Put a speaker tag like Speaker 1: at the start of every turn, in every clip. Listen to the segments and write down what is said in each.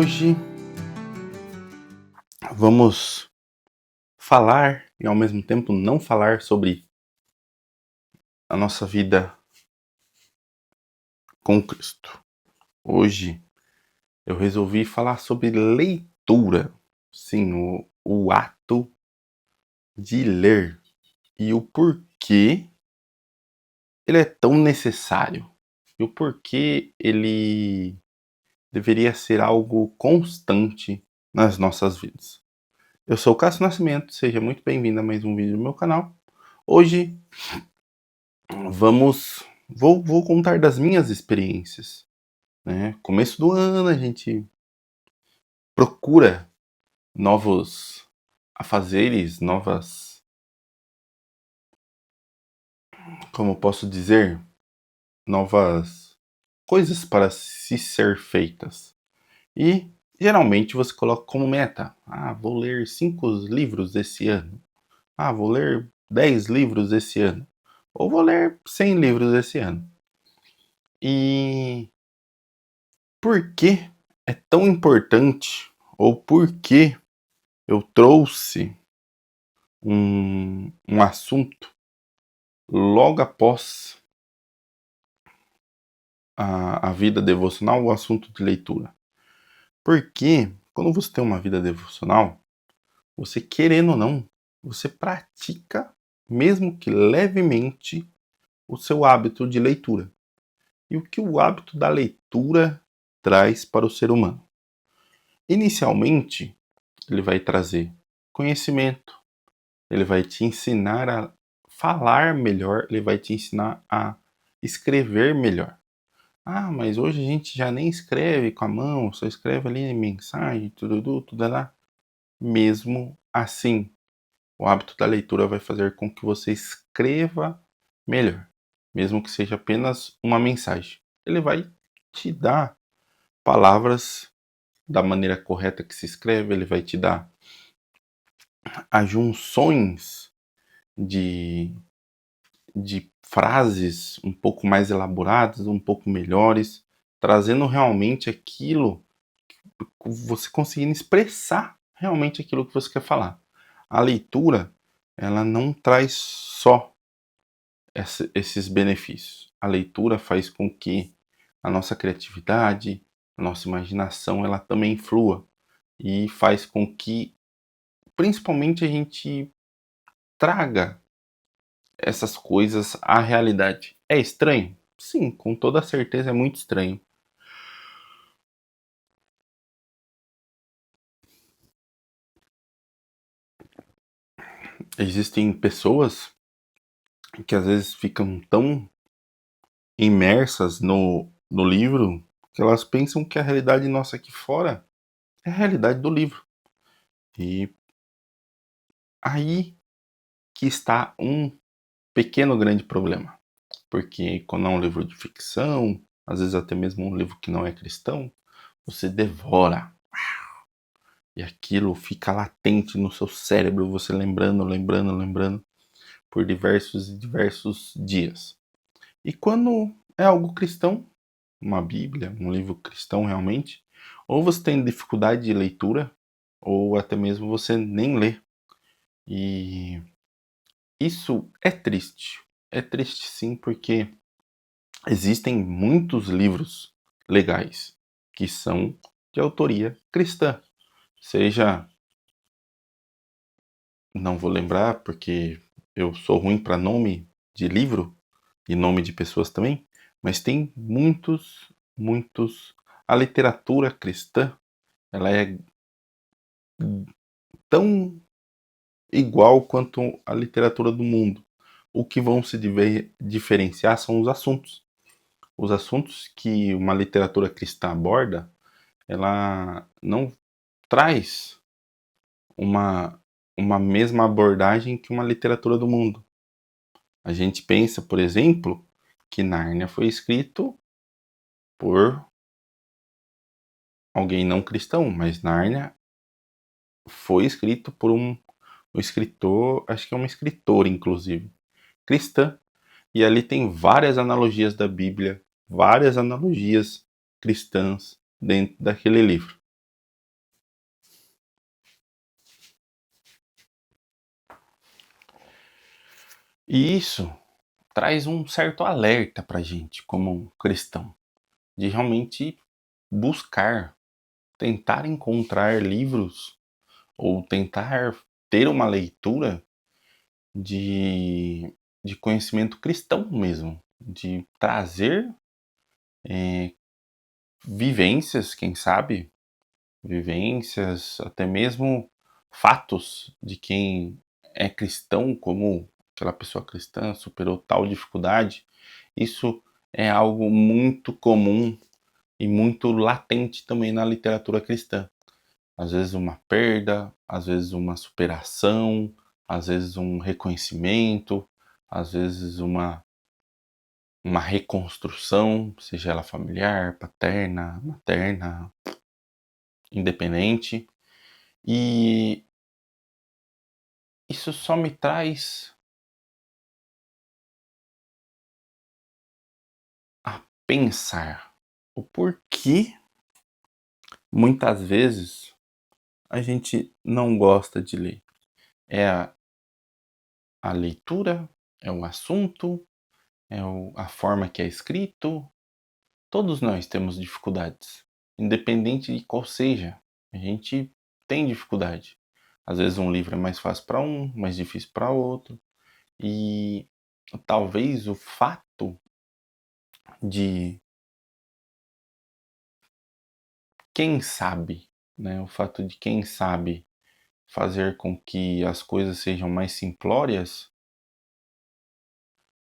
Speaker 1: Hoje vamos falar e ao mesmo tempo não falar sobre a nossa vida com Cristo. Hoje eu resolvi falar sobre leitura, sim, o ato de ler e o porquê ele é tão necessário e o porquê ele deveria ser algo constante nas nossas vidas. Eu sou o Cássio Nascimento, seja muito bem-vindo a mais um vídeo do meu canal. Hoje vou contar das minhas experiências, né? Começo do ano a gente procura novos afazeres, como posso dizer, novas coisas para se ser feitas. E geralmente você coloca como meta: vou ler 5 livros esse ano. Vou ler 10 livros esse ano. Ou vou ler 100 livros esse ano. E por que é tão importante, ou por que eu trouxe um assunto logo após a vida devocional, o assunto de leitura? Porque quando você tem uma vida devocional, você, querendo ou não, você pratica, mesmo que levemente, o seu hábito de leitura. E o que o hábito da leitura traz para o ser humano? Inicialmente, ele vai trazer conhecimento, ele vai te ensinar a falar melhor, ele vai te ensinar a escrever melhor. Mas hoje a gente já nem escreve com a mão, só escreve ali mensagem, tudo lá. Mesmo assim, o hábito da leitura vai fazer com que você escreva melhor, mesmo que seja apenas uma mensagem. Ele vai te dar palavras da maneira correta que se escreve, ele vai te dar as junções de frases um pouco mais elaboradas, um pouco melhores, trazendo realmente aquilo, você conseguindo expressar realmente aquilo que você quer falar. A leitura, ela não traz só esses benefícios. A leitura faz com que a nossa criatividade, a nossa imaginação, ela também flua e faz com que, principalmente, a gente traga essas coisas à realidade. É estranho? Sim, com toda certeza é muito estranho. Existem pessoas que às vezes ficam tão imersas no livro que elas pensam que a realidade nossa aqui fora é a realidade do livro. E aí que está um pequeno grande problema. Porque quando é um livro de ficção, às vezes até mesmo um livro que não é cristão, você devora. E aquilo fica latente no seu cérebro, você lembrando por diversos e diversos dias. E quando é algo cristão, uma Bíblia, um livro cristão realmente, ou você tem dificuldade de leitura, ou até mesmo você nem lê. E isso é triste. É triste sim, porque existem muitos livros legais que são de autoria cristã. Seja, não vou lembrar porque eu sou ruim para nome de livro e nome de pessoas também, mas tem muitos. A literatura cristã, ela é tão igual quanto a literatura do mundo. O que vão se diferenciar são os assuntos. Os assuntos que uma literatura cristã aborda, ela não traz uma, uma mesma abordagem que uma literatura do mundo. A gente pensa, por exemplo, que Nárnia foi escrito por alguém não cristão, mas Nárnia foi escrito por um escritor, acho que é uma escritora, inclusive, cristã, e ali tem várias analogias da Bíblia, várias analogias cristãs dentro daquele livro. E isso traz um certo alerta para a gente, como um cristão, de realmente buscar, tentar encontrar livros ou tentar ter uma leitura de, de conhecimento cristão mesmo, de trazer vivências, quem sabe, vivências, até mesmo fatos de quem é cristão, como aquela pessoa cristã superou tal dificuldade. Isso é algo muito comum e muito latente também na literatura cristã. Às vezes uma perda, às vezes uma superação, às vezes um reconhecimento, às vezes uma reconstrução, seja ela familiar, paterna, materna, independente. E isso só me traz a pensar o porquê muitas vezes a gente não gosta de ler. É a leitura, é o assunto, a forma que é escrito. Todos nós temos dificuldades, independente de qual seja. A gente tem dificuldade. Às vezes um livro é mais fácil para um, mais difícil para outro. E talvez o fato de, quem sabe, né, o fato de quem sabe fazer com que as coisas sejam mais simplórias,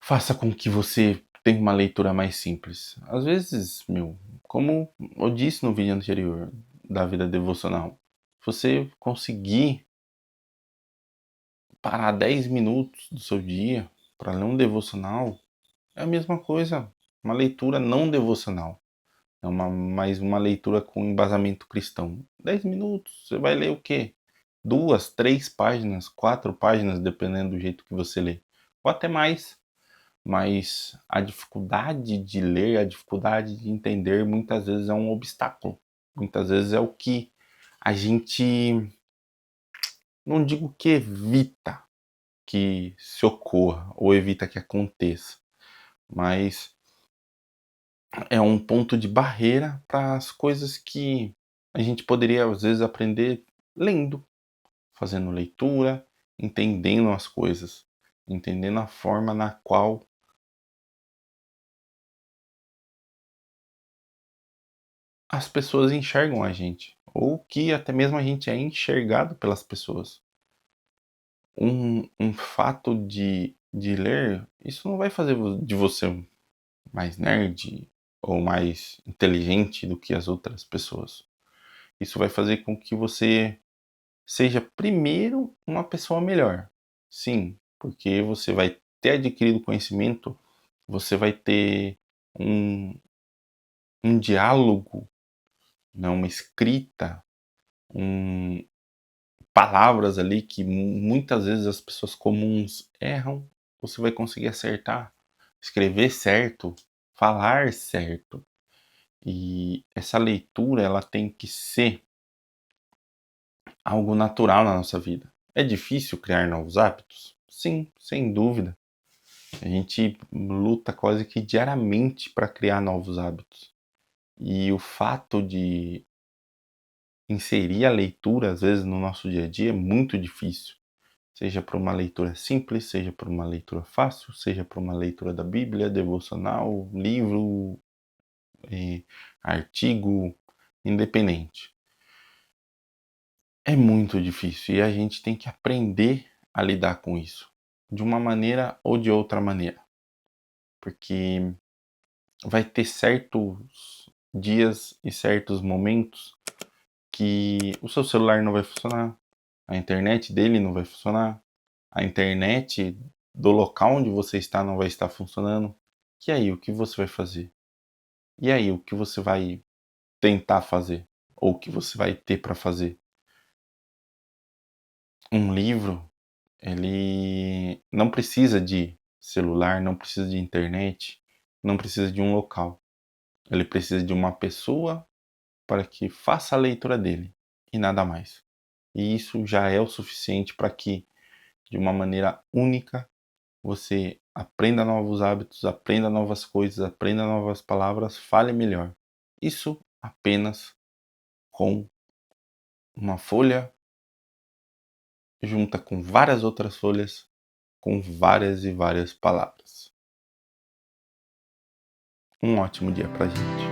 Speaker 1: faça com que você tenha uma leitura mais simples. Às vezes, como eu disse no vídeo anterior da vida devocional, você conseguir parar 10 minutos do seu dia para ler um devocional é a mesma coisa, uma leitura não devocional. É mais uma leitura com embasamento cristão. 10 minutos, você vai ler o quê? 2, 3 páginas, 4 páginas, dependendo do jeito que você lê. Ou até mais. Mas a dificuldade de ler, a dificuldade de entender, muitas vezes é um obstáculo. Muitas vezes é o que a gente, não digo que evita que se ocorra, ou evita que aconteça, mas é um ponto de barreira para as coisas que a gente poderia, às vezes, aprender lendo, fazendo leitura, entendendo as coisas, entendendo a forma na qual as pessoas enxergam a gente, ou que até mesmo a gente é enxergado pelas pessoas. Um fato de ler, isso não vai fazer de você mais nerd ou mais inteligente do que as outras pessoas. Isso vai fazer com que você seja primeiro uma pessoa melhor. Sim, porque você vai ter adquirido conhecimento, você vai ter um, um diálogo, né, uma escrita, um, palavras ali que muitas vezes as pessoas comuns erram, você vai conseguir acertar, escrever certo, falar certo. E essa leitura, ela tem que ser algo natural na nossa vida. É difícil criar novos hábitos? Sim, sem dúvida. A gente luta quase que diariamente para criar novos hábitos. E o fato de inserir a leitura, às vezes, no nosso dia a dia é muito difícil. Seja para uma leitura simples, seja para uma leitura fácil, seja para uma leitura da Bíblia, devocional, livro, artigo, independente. É muito difícil e a gente tem que aprender a lidar com isso, de uma maneira ou de outra maneira, porque vai ter certos dias e certos momentos que o seu celular não vai funcionar, a internet dele não vai funcionar, a internet do local onde você está não vai estar funcionando. E aí, o que você vai fazer? E aí, o que você vai tentar fazer? Ou o que você vai ter para fazer? Um livro, ele não precisa de celular, não precisa de internet, não precisa de um local. Ele precisa de uma pessoa para que faça a leitura dele e nada mais. E isso já é o suficiente para que, de uma maneira única, você aprenda novos hábitos, aprenda novas coisas, aprenda novas palavras, fale melhor. Isso apenas com uma folha junta com várias outras folhas com várias e várias palavras. Um ótimo dia pra gente.